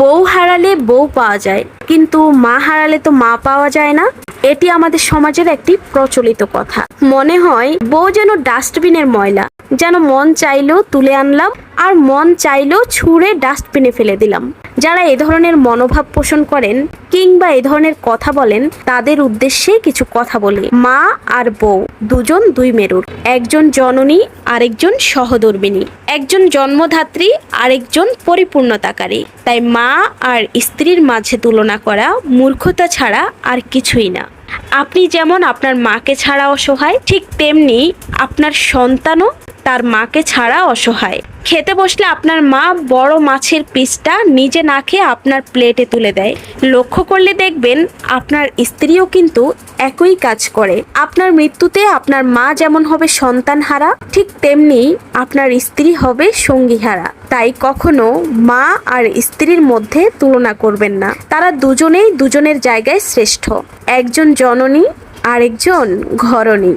বউ হারালে বউ পাওয়া যায়, কিন্তু মা হারালে তো মা পাওয়া যায় না। এটি আমাদের সমাজের একটি প্রচলিত কথা। মনে হয় বউ যেন ডাস্টবিনের ময়লা, যেন মন চাইলেও তুলে আনলাম আর মন চাইলেও ছুঁড়ে ডাস্টবিনে ফেলে দিলাম। যারা এ ধরনের মনোভাব পোষণ করেন কিংবা এ ধরনের কথা বলেন, তাদের উদ্দেশ্যে কিছু কথা বলি। মা আর বউ দুজন দুই মেরুর, একজন জননী আরেকজন সহধর্মিণী, একজন জন্মধাত্রী আরেকজন পরিপূর্ণতাকারী। তাই মা আর স্ত্রীর মাঝে তুলনা করা মূর্খতা ছাড়া আর কিছুই না। আপনি যেমন আপনার মাকে ছাড়া অসহায়, ঠিক তেমনি আপনার সন্তানও তার মাকে ছাড়া অসহায়। খেতে বসলে আপনার মা বড় মাছের পিসটা নিজে না খেয়ে আপনার প্লেটে তুলে দেয়। লক্ষ্য করলে দেখবেন আপনার স্ত্রীও কিন্তু একই কাজ করে। আপনার মৃত্যুতে আপনার মা যেমন হবে সন্তানহারা, ঠিক তেমনি আপনার স্ত্রী হবে সঙ্গীহারা। তাই কখনো মা আর স্ত্রীর মধ্যে তুলনা করবেন না। তারা দুজনেই দুজনের জায়গায় শ্রেষ্ঠ। একজন জননী আরেকজন ঘরণী।